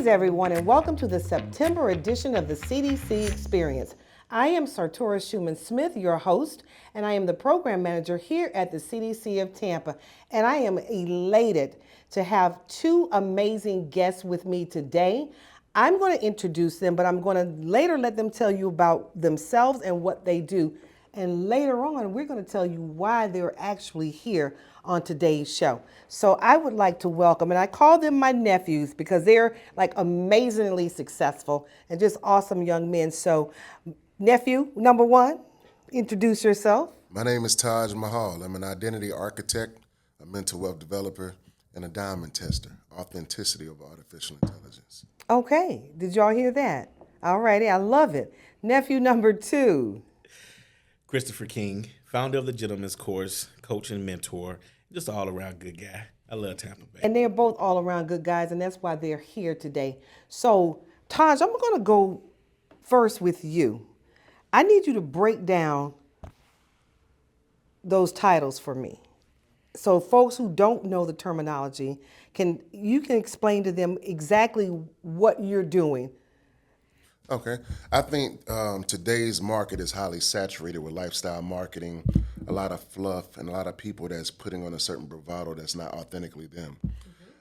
Greetings, everyone, and welcome to the September edition of the CDC Experience. I am Sartora Schumann Smith, your host, and I am the program manager here at the CDC of Tampa. And I am elated to have two amazing guests with me today. I'm going to introduce them, but I'm going to later let them tell you about themselves and what they do. And later on, we're going to tell you why they're actually here on today's show. So I would like to welcome, and I call them my nephews because they're like amazingly successful and just awesome young men. So nephew, number one, introduce yourself. My name is Taj Mahal. I'm an identity architect, a mental wealth developer, and a diamond tester. Authenticity of artificial intelligence. Okay, did y'all hear that? All righty, I love it. Nephew number two. Christopher King, founder of the Gentleman's Course, coach and mentor, just all around good guy. I love Tampa Bay. And they're both all around good guys, and that's why they're here today. So, Taj, I'm going to go first with you. I need you to break down those titles for me. So folks who don't know the terminology, you can explain to them exactly what you're doing. Okay. I think today's market is highly saturated with lifestyle marketing, a lot of fluff, and a lot of people that's putting on a certain bravado that's not authentically them.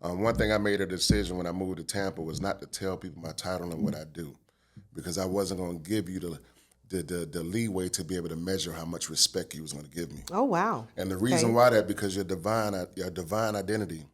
One thing I made a decision when I moved to Tampa was not to tell people my title and what I do, because I wasn't going to give you the leeway to be able to measure how much respect you was going to give me. Oh, wow. And the reason why that, because your divine identity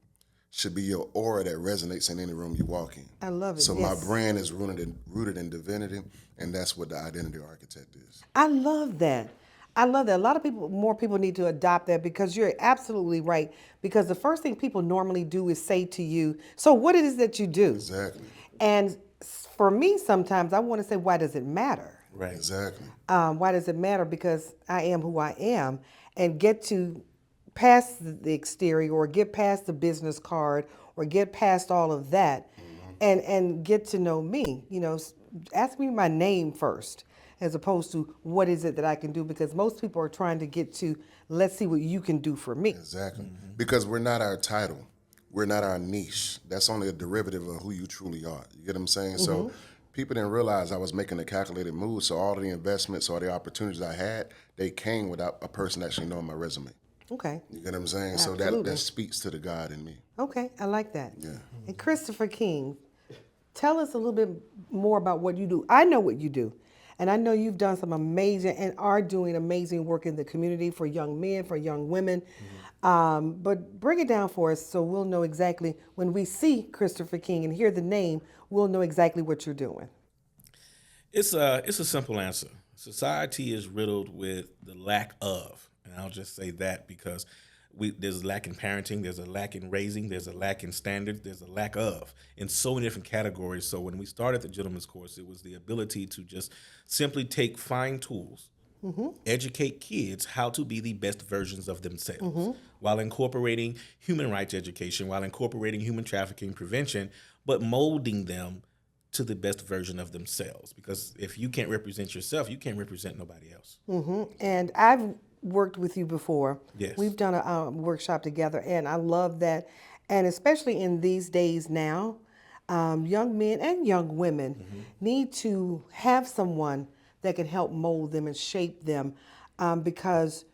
should be your aura that resonates in any room you walk in. I love it. So yes. my brand is rooted in divinity, and that's what the identity architect is. I love that. I love that. A lot of people, more people need to adopt that because you're absolutely right. Because the first thing people normally do is say to you, so what it is that you do? Exactly. And for me, sometimes I want to say, why does it matter? Right. Exactly. Why does it matter? Because I am who I am, and get to past the exterior or get past the business card or get past all of that and get to know me. You know, ask me my name first as opposed to what is it that I can do, because most people are trying to get to, let's see what you can do for me. Exactly. Because we're not our title. We're not our niche. That's only a derivative of who you truly are. You get what I'm saying? So people didn't realize I was making a calculated move. So all the investments or the opportunities I had, they came without a person actually knowing my resume. Okay. You get what I'm saying? Absolutely. So that speaks to the God in me. Okay, I like that. Yeah. And Christopher King, tell us a little bit more about what you do. I know what you do, and I know you've done some amazing and are doing amazing work in the community for young men, for young women. But bring it down for us so we'll know exactly, when we see Christopher King and hear the name, we'll know exactly what you're doing. It's a simple answer. Society is riddled with the lack of, and I'll just say that because there's a lack in parenting, there's a lack in raising, there's a lack in standards, there's a lack of in so many different categories. So when we started the Gentleman's Course, it was the ability to just simply take fine tools, educate kids how to be the best versions of themselves while incorporating human rights education, while incorporating human trafficking prevention, but molding them to the best version of themselves. Because if you can't represent yourself, you can't represent nobody else. And I've worked with you before. Yes. We've done a workshop together, and I love that. And especially in these days now, young men and young women need to have someone that can help mold them and shape them, because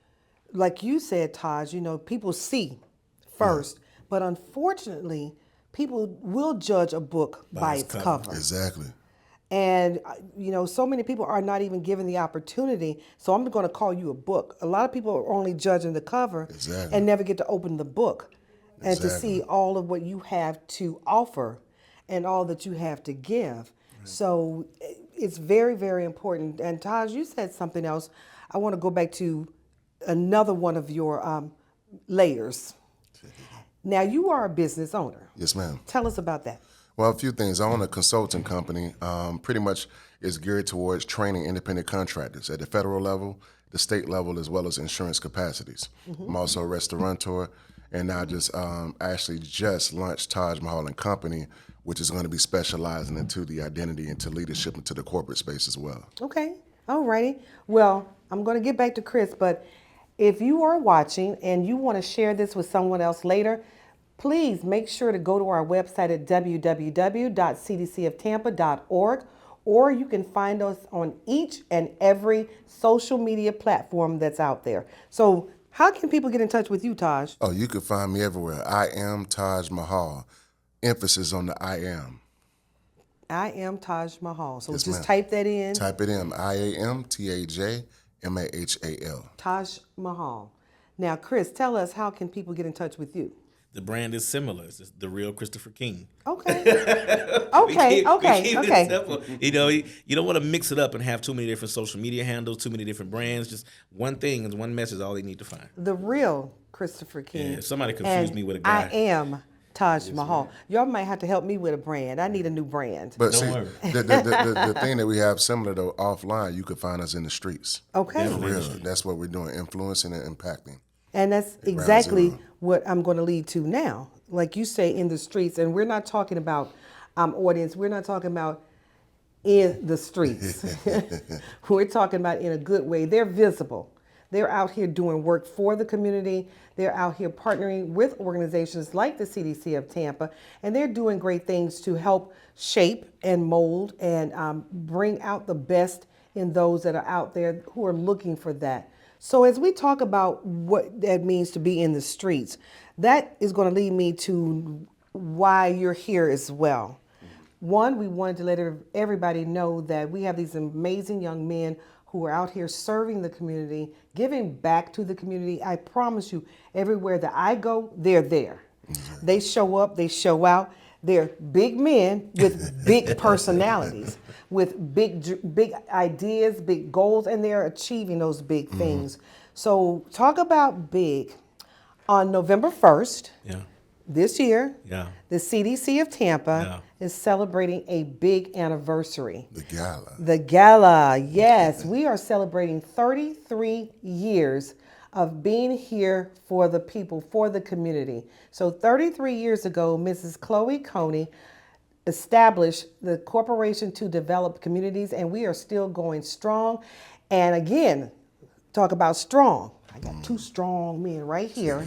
like you said, Taj, you know, people see first, but unfortunately, people will judge a book by its cover. Exactly. And, you know, so many people are not even given the opportunity. So I'm going to call you a book. A lot of people are only judging the cover and never get to open the book and to see all of what you have to offer and all that you have to give. Right. So it's very, very important. And Taj, you said something else. I want to go back to another one of your layers. Now, you are a business owner. Yes, ma'am. Tell us about that. Well, a few things. I own a consulting company. Pretty much is geared towards training independent contractors at the federal level, the state level, as well as insurance capacities. I'm also a restaurateur, and I actually just launched Taj Mahal and Company, which is going to be specializing into the identity, into leadership, into the corporate space as well. Okay. All righty. Well, I'm going to get back to Chris, but if you are watching and you want to share this with someone else later, please make sure to go to our website at www.cdcoftampa.org, or you can find us on each and every social media platform that's out there. So how can people get in touch with you, Taj? Oh, you can find me everywhere. I am Taj Mahal. Emphasis on the I am. I am Taj Mahal. So Yes, just ma'am. type that in, Type it in. IAMTAJMAHAL. Taj Mahal. Now, Chris, tell us, how can people get in touch with you? The brand is similar. It's just the real Christopher King. Okay. We Okay. keep it Okay. simple. You don't want to mix it up and have too many different social media handles, too many different brands. Just one thing and one message, all they need to find. The real Christopher King. Yeah, somebody confused And me with a guy. I am Taj Mahal. Y'all might have to help me with a brand. I need a new brand. But Don't see, worry. the thing that we have similar though offline, you could find us in the streets. Okay. For real. That's what we're doing, influencing and impacting. And that's exactly zero. what I'm going to lead to now. Like you say, in the streets. And we're not talking about audience. We're not talking about in the streets. We're talking about in a good way. They're visible. They're out here doing work for the community. They're out here partnering with organizations like the CDC of Tampa, and they're doing great things to help shape and mold and bring out the best in those that are out there who are looking for that. So as we talk about what that means to be in the streets, that is going to lead me to why you're here as well. One, we wanted to let everybody know that we have these amazing young men who are out here serving the community, giving back to the community. I promise you, everywhere that I go, they're there. They show up, they show out. They're big men with big personalities, with big ideas, big goals, and they're achieving those big things. So talk about big. On November 1st, Yeah. this year, Yeah. the CDC of Tampa is celebrating a big anniversary. The Gala. The Gala, yes. We are celebrating 33 years of being here for the people, for the community. So 33 years ago, Mrs. Chloe Coney established the Corporation to Develop Communities, and we are still going strong. And again, talk about strong. I got two strong men right here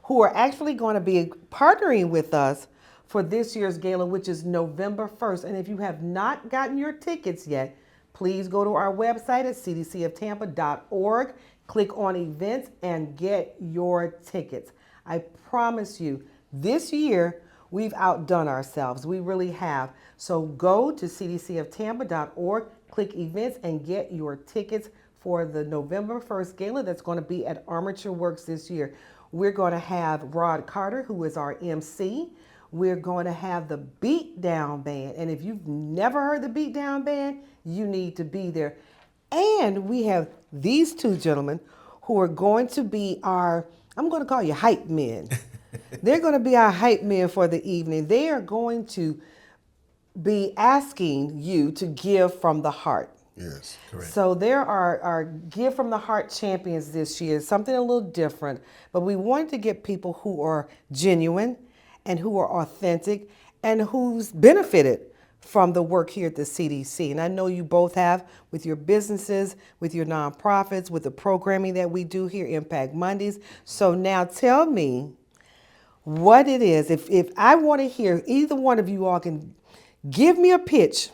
who are actually going to be partnering with us for this year's gala, which is November 1st. And if you have not gotten your tickets yet, please go to our website at cdcoftampa.org, click on events, and get your tickets. I promise you, this year, we've outdone ourselves. We really have. So go to cdcoftampa.org, click events, and get your tickets for the November 1st gala that's going to be at Armature Works this year. We're going to have Rod Carter, who is our MC. We're going to have the Beat Down Band. And if you've never heard the Beat Down Band, you need to be there. And we have these two gentlemen who are going to be our, I'm going to call you hype men. They're going to be our hype men for the evening. They are going to be asking you to give from the heart. Yes. Correct. So there are our Give from the Heart champions this year, something a little different, but we wanted to get people who are genuine and who are authentic and who's benefited from the work here at the CDC. And I know you both have with your businesses, with your nonprofits, with the programming that we do here, Impact Mondays. So now tell me what it is. If I want to hear, either one of you all can give me a pitch.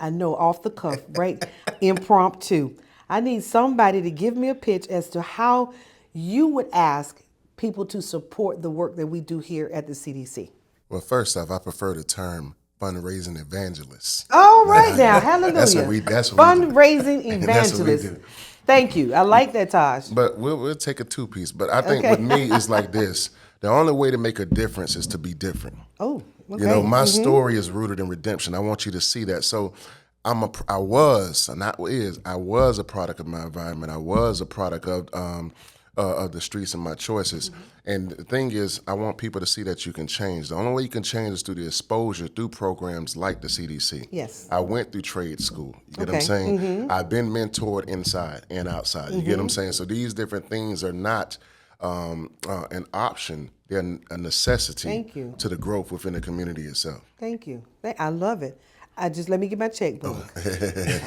I know off the cuff, right? Impromptu. I need somebody to give me a pitch as to how you would ask people to support the work that we do here at the CDC. Well, first off, I prefer the term fundraising evangelist. All right now, hallelujah. That's what we do. Fundraising That's what we evangelist. do. Thank you. I like that, Taj. But we'll take a two-piece. But I think with me, it's like this. The only way to make a difference is to be different. Oh, okay. You know, my story is rooted in redemption. I want you to see that. So I was a product of my environment. I was a product of the streets and my choices. And the thing is, I want people to see that you can change. The only way you can change is through the exposure through programs like the CDC. Yes. I went through trade school. You get what I'm saying? I've been mentored inside and outside. You get what I'm saying? So these different things are not an option. They're a necessity Thank you. to the growth within the community itself. Thank you. I love it. Let me get my checkbook.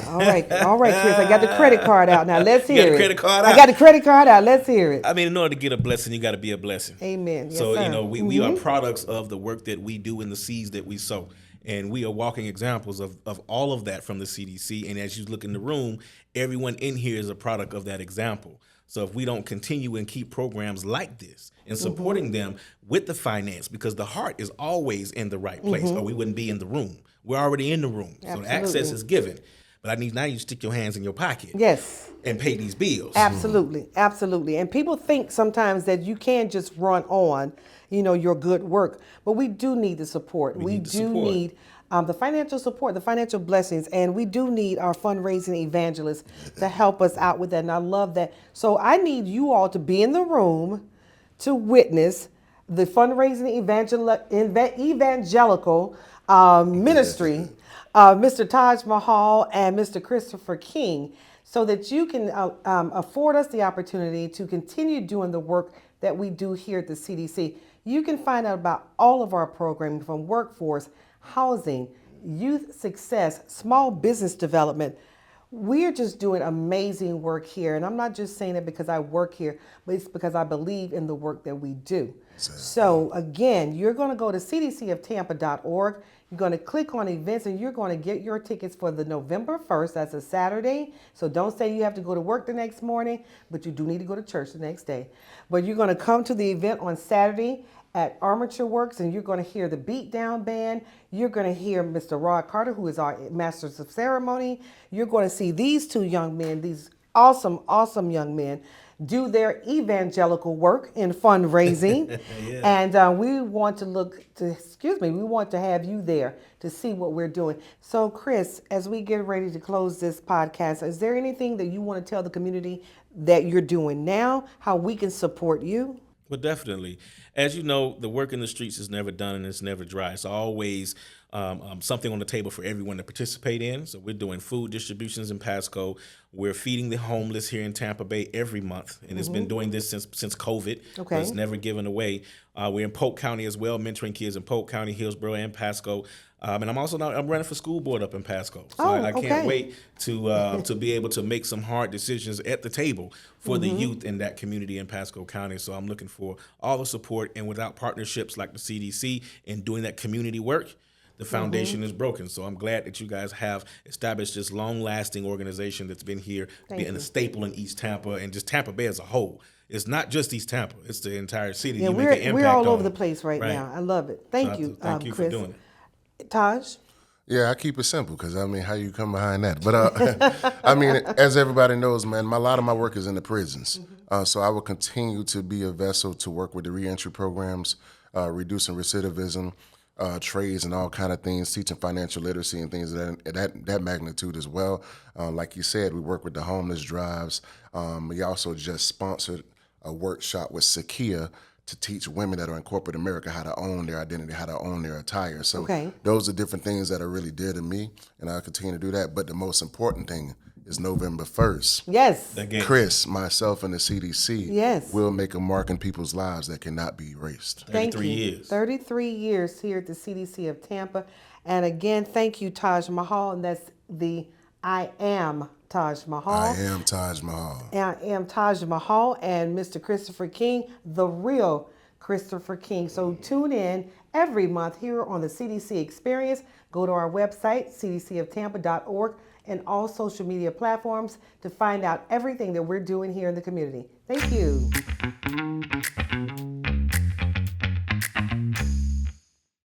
All right, Chris. I got the credit card out now. Let's You got hear the it. credit card I out? got the credit card out. Let's hear it. I mean, in order to get a blessing, you got to be a blessing. Amen. Yes, So, sir. you know, we are products of the work that we do and the seeds that we sow. And we are walking examples of all of that from the CDC. And as you look in the room, everyone in here is a product of that example. So if we don't continue and keep programs like this and supporting them with the finance, because the heart is always in the right place, or we wouldn't be in the room. We're already in the room. So the access is given. But I need now you stick your hands in your pocket. Yes. And pay these bills. Absolutely, absolutely. And people think sometimes that you can't just run on, your good work, but we do need the support. We need the do support. need the financial support, the financial blessings, and we do need our fundraising evangelists to help us out with that. And I love that. So I need you all to be in the room to witness the fundraising evangelical ministry, Mr. Taj Mahal and Mr. Christopher King, so that you can afford us the opportunity to continue doing the work that we do here at the CDC. You can find out about all of our programming from workforce, housing, youth success, small business development. We're just doing amazing work here. And I'm not just saying it because I work here, but it's because I believe in the work that we do. So again, you're going to go to cdcoftampa.org. You're going to click on events and you're going to get your tickets for the November 1st. That's a Saturday. So don't say you have to go to work the next morning, but you do need to go to church the next day. But you're going to come to the event on Saturday at Armature Works, and you're going to hear the Beatdown Band. You're going to hear Mr. Rod Carter, who is our Masters of Ceremony. You're going to see these two young men, these awesome, awesome young men, do their evangelical work in fundraising. And we want to have you there to see what we're doing. So Chris, as we get ready to close this podcast, is there anything that you want to tell the community that you're doing now, how we can support you? Well, definitely. As you know, the work in the streets is never done and it's never dry. It's always something on the table for everyone to participate in. So we're doing food distributions in Pasco. We're feeding the homeless here in Tampa Bay every month, and it's been doing this since COVID. Okay. It's never given away. We're in Polk County as well, mentoring kids in Polk County, Hillsborough, and Pasco. And I'm running for school board up in Pasco. So I can't wait to be able to make some hard decisions at the table for the youth in that community in Pasco County. So I'm looking for all the support, and without partnerships like the CDC and doing that community work, the foundation is broken. So I'm glad that you guys have established this long-lasting organization that's been here, being a staple in East Tampa and just Tampa Bay as a whole. It's not just East Tampa; it's the entire city. Yeah, we're all over the place right now. I love it. Thank you, thank you Chris. for doing it. Taj? Yeah, I keep it simple because, how you come behind that? But, as everybody knows, man, a lot of my work is in the prisons. So I will continue to be a vessel to work with the reentry programs, reducing recidivism, trades and all kind of things, teaching financial literacy and things of that magnitude as well. Like you said, we work with the homeless drives. We also just sponsored a workshop with Sakia to teach women that are in corporate America how to own their identity, how to own their attire. So those are different things that are really dear to me, and I'll continue to do that. But the most important thing is November 1st. Yes. Chris, myself, and the CDC will make a mark in people's lives that cannot be erased. 33 years. 33 years here at the CDC of Tampa. And again, thank you, Taj Mahal. And that's the I Am Taj Mahal. I am Taj Mahal. I am Taj Mahal and Mr. Christopher King, the real Christopher King. So tune in every month here on the CDC Experience. Go to our website, cdcoftampa.org, and all social media platforms to find out everything that we're doing here in the community. Thank you.